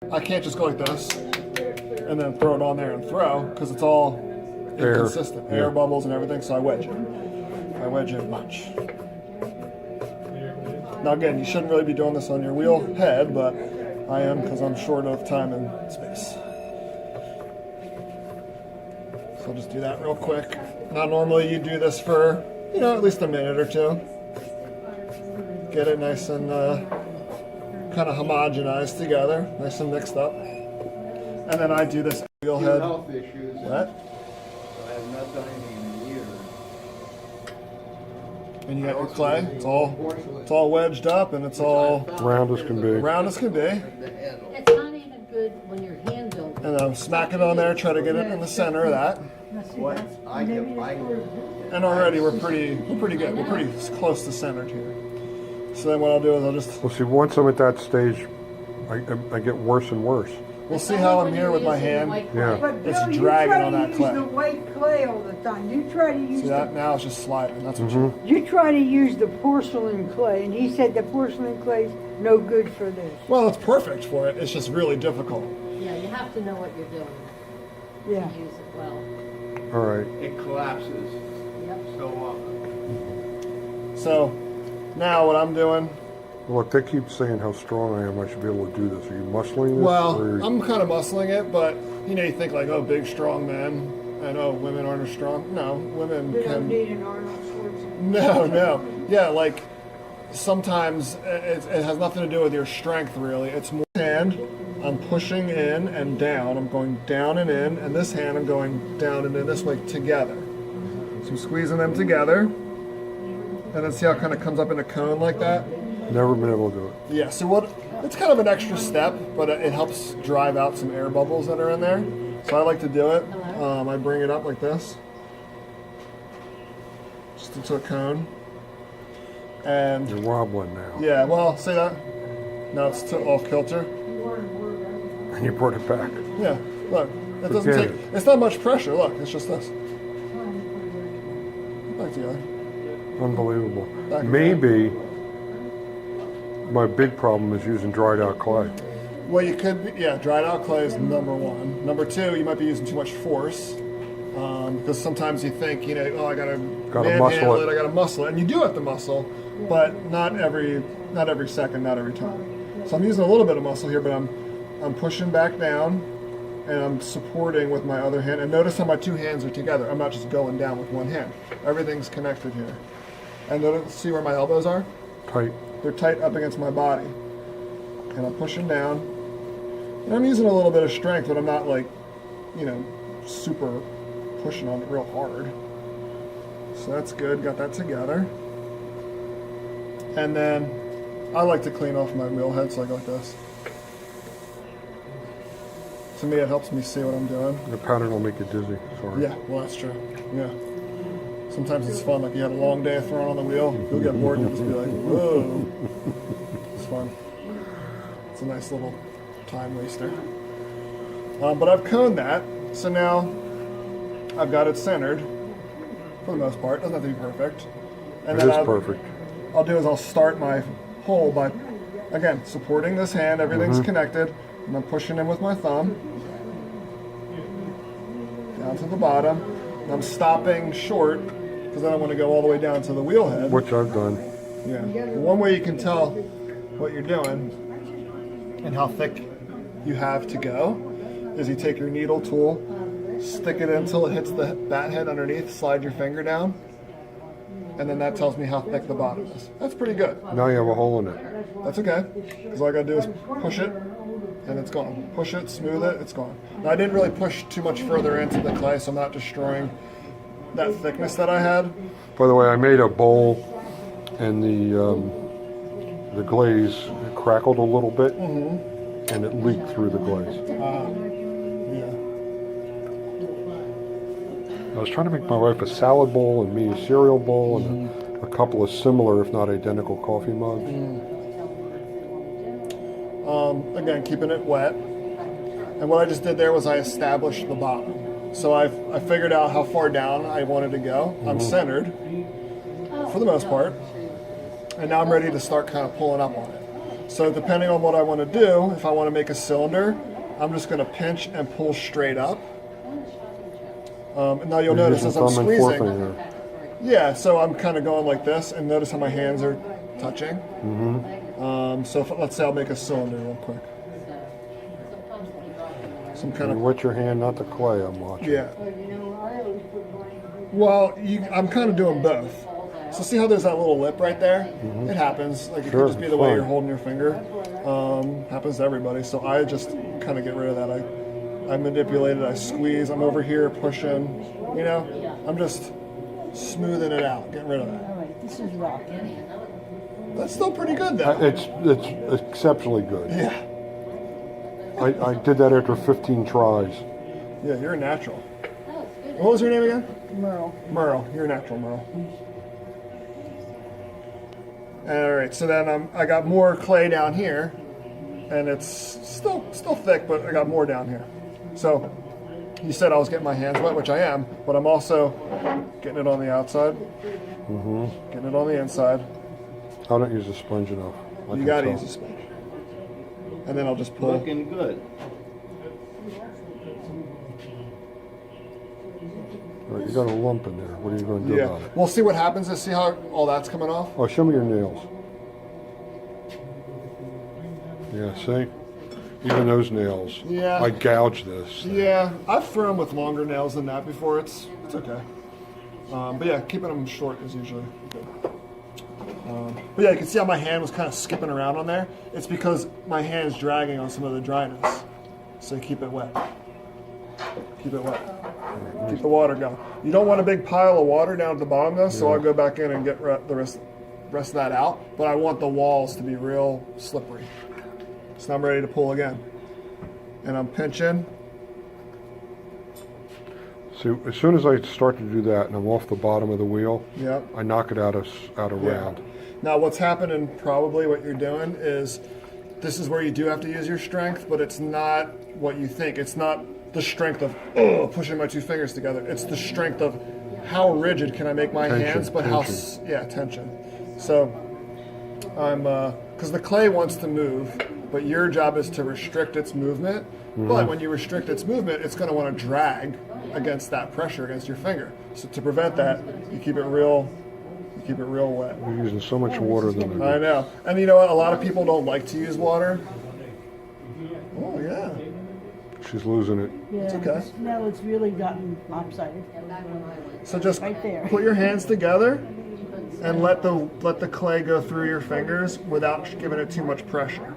I can't just go like this and then throw it on there and throw because it's all inconsistent. Air bubbles and everything, so I wedge it. I wedge it a bunch. Now again, you shouldn't really be doing this on your wheel head, but I am because I'm short of time and space. So I'll just do that real quick. Now normally you do this for, at least a minute or two. Get it nice and kind of homogenized together, nice and mixed up. And then I do this wheel head. Health issues. What? I have not done anything in a year. And you got your clay. It's all wedged up and it's all round as can be. Round as can be. It's not even good when you're hand building. And I'm smacking it on there, try to get it in the center of that. What? And already we're pretty good. We're pretty close to centered here. So then what I'll do is I'll just... Well, see, once I'm at that stage, I get worse and worse. We'll see how I'm here with my hand. Yeah. But It's Bill, dragging on that you clay. try to use the white clay all the time. You try to use See that? Now it's just sliding. That's what you try to use the porcelain clay, and he said the porcelain clay's no good for this. Well, it's perfect for it. It's just really difficult. Yeah, you have to know what you're doing Yeah. to use it well. All right. It collapses Yep. so often. So now what I'm doing... Look, they keep saying how strong I am. I should be able to do this. Are you muscling this? Well, or- I'm kind of muscling it, but you think like, oh, big, strong men, and oh, women aren't as strong. No, women You don't can. need an Arnold Schwarzenegger. No. Yeah, like sometimes it has nothing to do with your strength, really. It's more hand. I'm pushing in and down. I'm going down and in, and this hand I'm going down and in this way together. So I'm squeezing them together, and then see how it kind of comes up in a cone like that. Never been able to do it. Yeah, so it's kind of an extra step, but it helps drive out some air bubbles that are in there. So I like to do it. I bring it up like this, just into a cone. And You're wobbling now. yeah, well, see that? Now it's off kilter. And you brought it back. Yeah, look, it doesn't Forget take, it's not much pressure, look, it's just this. Back together. Unbelievable. Back Maybe my big problem is using dried out clay. Well, you could, dried out clay is number one. Number two, you might be using too much force. Because sometimes you think, oh, I gotta muscle it. I gotta muscle it. And you do have to muscle, but not every second, not every time. So I'm using a little bit of muscle here, but I'm pushing back down and I'm supporting with my other hand. And notice how my two hands are together. I'm not just going down with one hand. Everything's connected here. And notice, see where my elbows are? Tight. They're tight up against my body. And I'm pushing down. And I'm using a little bit of strength, but I'm not like, super pushing on it real hard. So that's good, got that together. And then I like to clean off my wheel head, so I go like this. To me, it helps me see what I'm doing. The pattern will make you dizzy. Sorry. Yeah, well, that's true. Yeah. Sometimes it's fun, like you had a long day of throwing on the wheel, you'll get bored and you'll just be like, whoa. It's fun. It's a nice little time waster. But I've coned that, so now I've got it centered, for the most part. Doesn't have to be perfect. And It then is perfect. I'll do is I'll start my hole by, again, supporting this hand, everything's connected, and I'm pushing in with my thumb, down to the bottom, and I'm stopping short, because I don't want to go all the way down to the wheel head. Which I've done. Yeah. One way you can tell what you're doing and how thick you have to go is you take your needle tool, stick it in until it hits the bat head underneath, slide your finger down, and then that tells me how thick the bottom is. That's pretty good. Now you have a hole in it. That's okay, because all I gotta do is push it, and it's gone. Push it, smooth it, it's gone. Now I didn't really push too much further into the clay, so I'm not destroying that thickness that I had. By the way, I made a bowl, and the glaze crackled a little bit, and it leaked through the glaze. Yeah. I was trying to make my wife a salad bowl and me a cereal bowl and a couple of similar, if not identical, coffee mugs. Again, keeping it wet. And what I just did there was I established the bottom. So I figured out how far down I wanted to go. I'm centered, for the most part. And now I'm ready to start kind of pulling up on it. So depending on what I want to do, if I want to make a cylinder, I'm just going to pinch and pull straight up. And now you'll You're notice using as I'm thumb and squeezing, forefinger. yeah, so I'm kind of going like this, and notice how my hands are touching. So let's say I'll make a cylinder real quick. Some kind You of, wet your hand, not the clay. I'm watching. yeah. Well, I'm kind of doing both. So see how there's that little lip right there? It happens. Like it Sure, could just be the way fine. you're holding your finger. Happens to everybody. So I just kind of get rid of that. I manipulate it. I squeeze. I'm over here pushing. You know, I'm just smoothing it out, getting rid of that. All right, this is rocking. That's still pretty good though. It's exceptionally good. Yeah, I did that after 15 tries. yeah, you're a natural. What was your name again? Merle. Merle. You're a natural, Merle. All right, so then I got more clay down here, and it's still thick, but I got more down here. So you said I was getting my hands wet, which I am, but I'm also getting it on the outside, getting it on the inside. I don't use a sponge enough. I You can got to tell. use a sponge, and then I'll just pull. Looking good. All right, you got a lump in there. What are you going to do about Yeah, it? we'll see what happens. See how all that's coming off. Oh, show me your nails. Yeah, see? Even those nails. Yeah. I gouge this. Yeah, I've thrown with longer nails than that before. It's okay. But yeah, keeping them short is usually good. But yeah, you can see how my hand was kind of skipping around on there. It's because my hand's dragging on some of the dryness. So keep it wet. Keep it wet. Keep the water going. You don't want a big pile of water down at the bottom though, so I'll go back in and get the rest of that out. But I want the walls to be real slippery. So I'm ready to pull again. And I'm pinching. See, as soon as I start to do that and I'm off the bottom of the wheel, Yep. I knock it out of Yeah. round. Now what's happening, probably what you're doing is, this is where you do have to use your strength, but it's not what you think. It's not the strength of pushing my two fingers together. It's the strength of how rigid can I make my Tension, hands, but tension. tension. So I'm, because the clay wants to move, but your job is to restrict its movement. But when you restrict its movement, it's going to want to drag against that pressure against your finger. So to prevent that, you keep it real wet. We're using so much water than I know. And you know what? A lot of people don't like to use water. Oh, yeah. She's losing it. Yeah, It's okay. Now it's really gotten lopsided. So just Right there. put your hands together and let the clay go through your fingers without giving it too much pressure.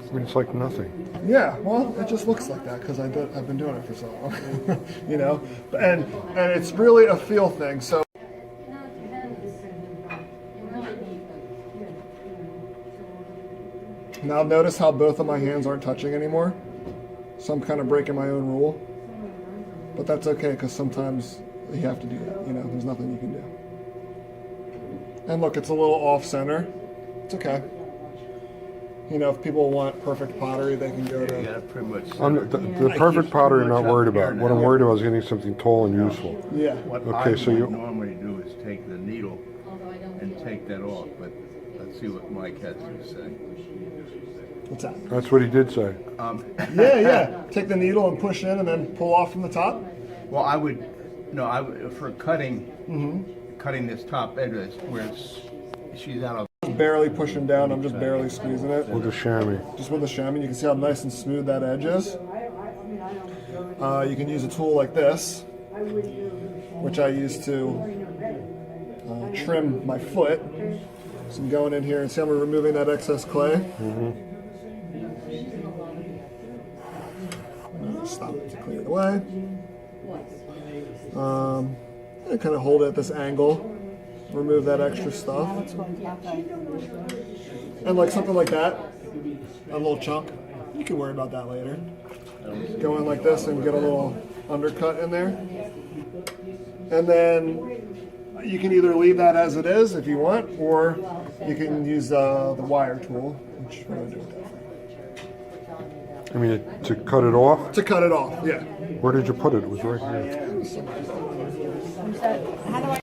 I mean, it's like nothing. Yeah, well, it just looks like that because I've been doing it for so long, you know. And it's really a feel thing. So now notice how both of my hands aren't touching anymore. So I'm kind of breaking my own rule, but that's okay because sometimes you have to do that. You know, there's nothing you can do. And look, it's a little off center. It's okay. You know, if people want perfect pottery, they can go You to. gotta pretty much. The I perfect keep pottery I'm too not much worried up here about. What I'm now. worried about is getting something tall and useful. Yeah. What Okay, I so would you- normally do is take the needle and take that off, but let's see what Mike has to say. What's that? That's what he did say. Yeah. Take the needle and push in, and then pull off from the top. Well, I would for cutting, cutting this top edge where she's out of. Just barely pushing down. I'm just barely squeezing it. With the chamois. Just with the chamois, you can see how nice and smooth that edge is. You can use a tool like this, which I use to trim my foot. So I'm going in here and see how I'm removing that excess clay. Stop it to clear it away. And kind of hold it at this angle. Remove that extra stuff. And like something like that, a little chunk, you can worry about that later. Go in like this and get a little undercut in there. And then you can either leave that as it is if you want, or you can use the wire tool, which we're going to do with that. I mean, to cut it off? To cut it off, yeah. Where did you put it? It was right here. Is that-